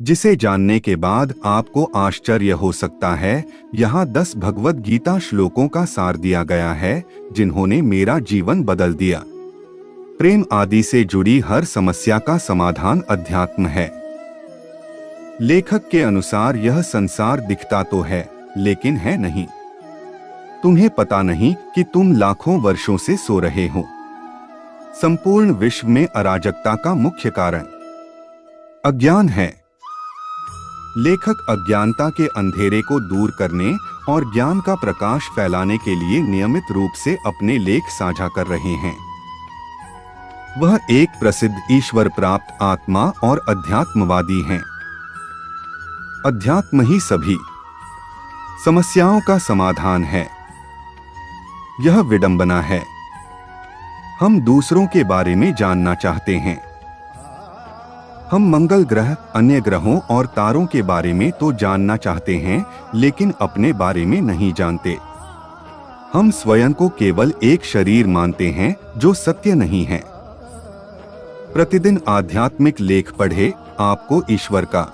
जिसे जानने के बाद आपको आश्चर्य हो सकता है। यहाँ 10 भगवत गीता श्लोकों का सार दिया गया है जिन्होंने मेरा जीवन बदल दिया। प्रेम आदि से जुड़ी हर समस्या का समाधान अध्यात्म है। लेखक के अनुसार यह संसार दिखता तो है लेकिन है नहीं। तुम्हें पता नहीं कि तुम लाखों वर्षों से सो रहे हो। संपूर्ण विश्व में अराजकता का मुख्य कारण अज्ञान है। लेखक अज्ञानता के अंधेरे को दूर करने और ज्ञान का प्रकाश फैलाने के लिए नियमित रूप से अपने लेख साझा कर रहे हैं। वह एक प्रसिद्ध ईश्वर प्राप्त आत्मा और अध्यात्मवादी हैं। अध्यात्म ही सभी समस्याओं का समाधान है। यह विडंबना है। हम दूसरों के बारे में जानना चाहते हैं। हम मंगल ग्रह, अन्य ग्रहों और तारों के बारे में तो जानना चाहते हैं लेकिन अपने बारे में नहीं जानते। हम स्वयं को केवल एक शरीर मानते हैं जो सत्य नहीं है। प्रतिदिन आध्यात्मिक लेख पढ़े, आपको ईश्वर का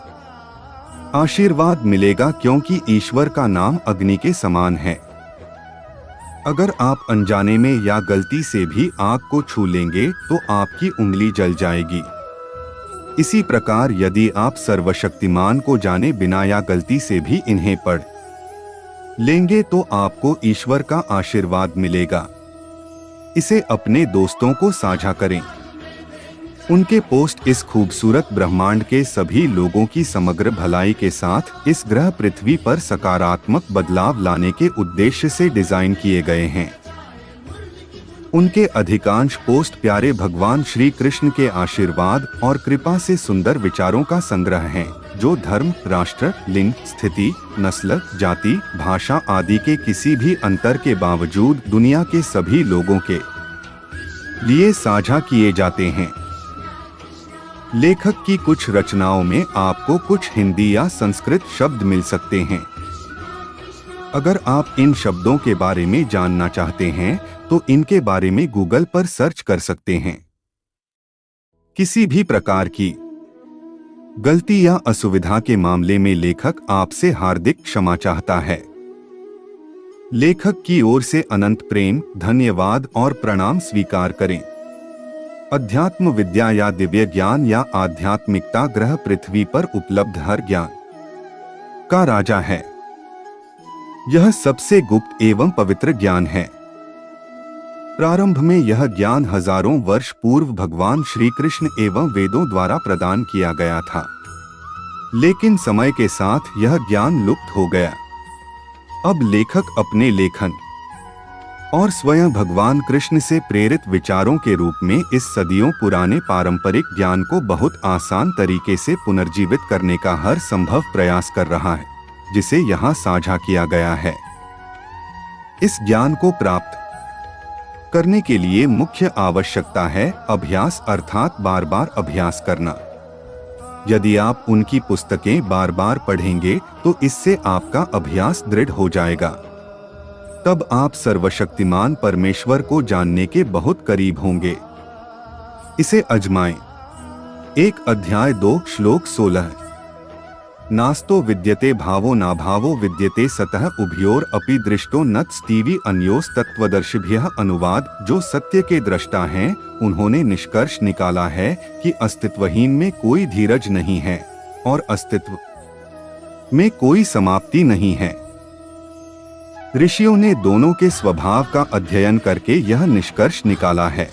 आशीर्वाद मिलेगा क्योंकि ईश्वर का नाम अग्नि के समान है। अगर आप अनजाने में या गलती से भी आग को छू लेंगे तो आपकी उंगली जल जाएगी। इसी प्रकार यदि आप सर्वशक्तिमान को जाने बिना या गलती से भी इन्हें पढ़ लेंगे तो आपको ईश्वर का आशीर्वाद मिलेगा। इसे अपने दोस्तों को साझा करें। उनके पोस्ट इस खूबसूरत ब्रह्मांड के सभी लोगों की समग्र भलाई के साथ इस ग्रह पृथ्वी पर सकारात्मक बदलाव लाने के उद्देश्य से डिजाइन किए गए हैं। उनके अधिकांश पोस्ट प्यारे भगवान श्री कृष्ण के आशीर्वाद और कृपा से सुंदर विचारों का संग्रह हैं, जो धर्म, राष्ट्र, लिंग, स्थिति, नस्ल, जाति, भाषा आदि के किसी भी अंतर के बावजूद दुनिया के सभी लोगों के लिए साझा किए जाते हैं। लेखक की कुछ रचनाओं में आपको कुछ हिंदी या संस्कृत शब्द मिल सकते हैं। अगर आप इन शब्दों के बारे में जानना चाहते हैं तो इनके बारे में गूगल पर सर्च कर सकते हैं। किसी भी प्रकार की गलती या असुविधा के मामले में लेखक आपसे हार्दिक क्षमा चाहता है। लेखक की ओर से अनंत प्रेम, धन्यवाद और प्रणाम स्वीकार करें। अध्यात्म विद्या या दिव्य ज्ञान या आध्यात्मिकता ग्रह पृथ्वी पर उपलब्ध हर ज्ञान का राजा है। यह सबसे गुप्त एवं पवित्र ज्ञान है। प्रारंभ में यह ज्ञान हजारों वर्ष पूर्व भगवान श्री कृष्ण एवं वेदों द्वारा प्रदान किया गया था, लेकिन समय के साथ यह ज्ञान लुप्त हो गया। अब लेखक अपने लेखन और स्वयं भगवान कृष्ण से प्रेरित विचारों के रूप में इस सदियों पुराने पारंपरिक ज्ञान को बहुत आसान तरीके से पुनर्जीवित करने का हर संभव प्रयास कर रहा है, जिसे यहाँ साझा किया गया है। इस ज्ञान को प्राप्त करने के लिए मुख्य आवश्यकता है अभ्यास, अर्थात बार बार अभ्यास करना। यदि आप उनकी पुस्तकें बार बार पढ़ेंगे तो इससे आपका अभ्यास दृढ़ हो जाएगा। तब आप सर्वशक्तिमान परमेश्वर को जानने के बहुत करीब होंगे। इसे अजमाएं। 1 अध्याय 2 श्लोक 16। नास्तो विद्यते भावो नाभावो विद्यते सतः उभयोर अपि दृष्टो नत्स्तीवि अन्योस तत्वदर्शिभ्यः। अनुवाद: जो सत्य के दृष्टा हैं उन्होंने निष्कर्ष निकाला है कि अस्तित्वहीन में कोई धीरज नहीं है और अस्तित्व में कोई समाप्ति नहीं है। ऋषियों ने दोनों के स्वभाव का अध्ययन करके यह निष्कर्ष निकाला है।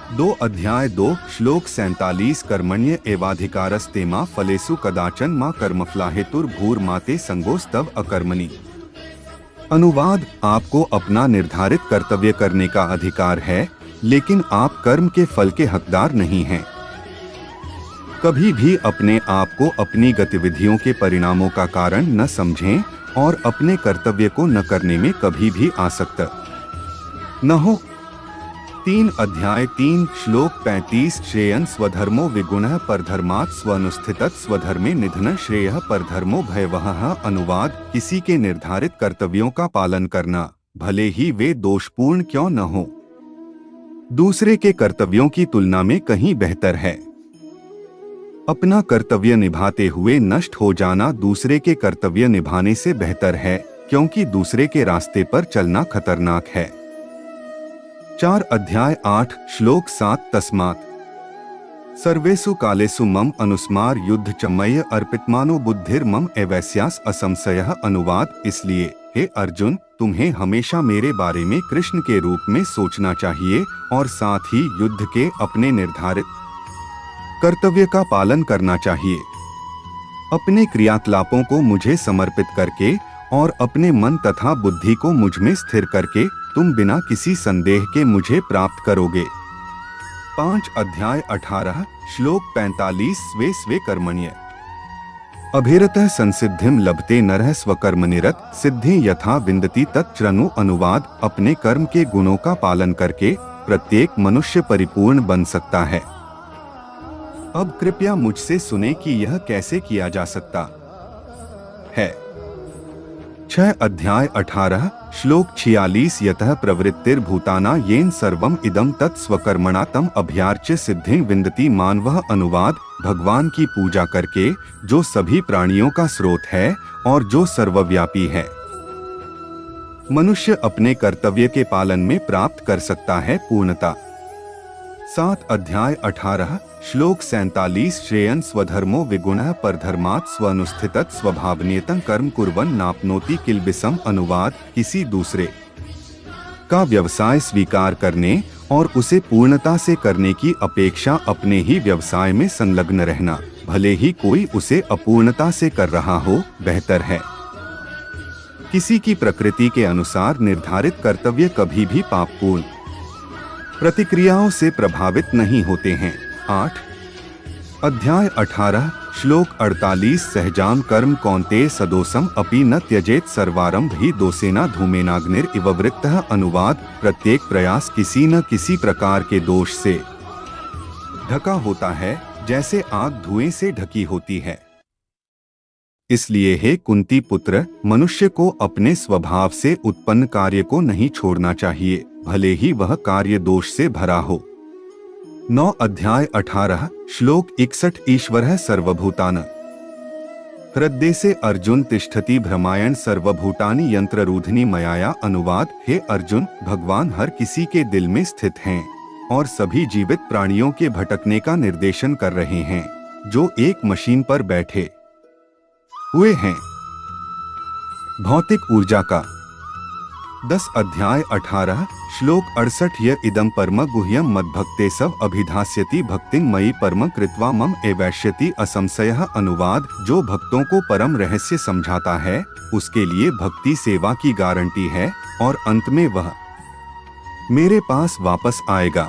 2 अध्याय 2 श्लोक 47। कर्मण्य एवाधिकारस्ते मा फलेषु कदाचन मा कर्मफलाहेतुर्भूर्माते संगोस्तव अकर्मणि। अनुवाद: आपको अपना निर्धारित कर्तव्य करने का अधिकार है, लेकिन आप कर्म के फल के हकदार नहीं हैं। कभी भी अपने आप को अपनी गतिविधियों के परिणामों का कारण न समझें और अपने कर्तव्य को न करने में कभी भी आसक्त न हो। 3 अध्याय 3 श्लोक 35। श्रेयन् स्वधर्मो विगुणः परधर्मात् स्वनुष्ठितत् स्वधर्मे निधनः श्रेयः परधर्मो भयवहः। अनुवाद: किसी के निर्धारित कर्तव्यों का पालन करना, भले ही वे दोषपूर्ण क्यों न हो, दूसरे के कर्तव्यों की तुलना में कहीं बेहतर है। अपना कर्तव्य निभाते हुए नष्ट हो जाना दूसरे के कर्तव्य निभाने से बेहतर है, क्योंकि दूसरे के रास्ते पर चलना खतरनाक है। 4 अध्याय 8 श्लोक 7 तस्मात् सर्वेषु कालेषु मम अनुस्मार युद्ध च मय्य अर्पितमानो बुद्धिर मम एवैस्यास असंशयः। अनुवाद, इसलिए हे अर्जुन, तुम्हें हमेशा मेरे बारे में कृष्ण के रूप में सोचना चाहिए और साथ ही युद्ध के अपने निर्धारित कर्तव्य का पालन करना चाहिए। अपने क्रियाकलापों को मुझे समर्पित करके और अपने मन तथा बुद्धि को मुझ में स्थिर करके तुम बिना किसी संदेह के मुझे प्राप्त करोगे। 5 अध्याय 18 श्लोक 45 स्वे स्वे कर्मण्य अभिरतः संसिद्धिम लभते नरः स्वकर्मनिरत सिद्धि यथा विन्दति तच्चृणु। अनुवाद, अपने कर्म के गुणों का पालन करके प्रत्येक मनुष्य परिपूर्ण बन सकता है। अब कृपया मुझसे सुने कि यह कैसे किया जा सकता है। 6 अध्याय 18 श्लोक 46 यतः प्रवृत्तिर्भूताना येन सर्वम इदं तत् स्वकर्मणा तम अभ्यार्च्य सिद्धिं विन्दति मानवः। अनुवाद, भगवान की पूजा करके जो सभी प्राणियों का स्रोत है और जो सर्वव्यापी है, मनुष्य अपने कर्तव्य के पालन में प्राप्त कर सकता है पूर्णता। 7 अध्याय 18 श्लोक 47 श्रेयन् स्वधर्मो विगुणः परधर्मात् स्वनुष्ठितत् स्वभावनियतं कर्म कुर्वन् नाप्नोति किल्बिषम्। अनुवाद, किसी दूसरे का व्यवसाय स्वीकार करने और उसे पूर्णता से करने की अपेक्षा अपने ही व्यवसाय में संलग्न रहना, भले ही कोई उसे अपूर्णता से कर रहा हो, बेहतर है। किसी की प्रकृति के अनुसार निर्धारित कर्तव्य कभी भी पापपूर्ण प्रतिक्रियाओं से प्रभावित नहीं होते हैं। 8 अध्याय 18 श्लोक 48 सहजाम कर्म कौन्तेय सदोषम अपि न त्यजेत सर्वारंभ ही दोषेना धूमेनाग्निर इव वृत्तः। अनुवाद, प्रत्येक प्रयास किसी न किसी प्रकार के दोष से ढका होता है, जैसे आग धुएं से ढकी होती है। इसलिए हे कुंती पुत्र, मनुष्य को अपने स्वभाव से उत्पन्न कार्य को नहीं छोड़ना चाहिए, भले ही वह कार्य दोष से भरा हो। 9 अध्याय 18 श्लोक 61 ईश्वरः सर्वभूतान् हृदय से अर्जुन तिष्ठति भ्रमायण सर्वभूतानि यंत्ररूधिनी मयाया। अनुवाद, हे अर्जुन, भगवान हर किसी के दिल में स्थित हैं और सभी जीवित प्राणियों के भटकने का निर्देशन कर रहे हैं, जो एक मशीन पर बैठे हुए हैं। भौतिक ऊर्जा का 10 अध्याय 18 श्लोक 68 य इदं परम गुह्यम मद्भक्ते सब अभिधास्यति भक्तिं मयि परम कृत्वा मम एवैष्यति असंशयः। अनुवाद, जो भक्तों को परम रहस्य समझाता है उसके लिए भक्ति सेवा की गारंटी है और अंत में वह मेरे पास वापस आएगा।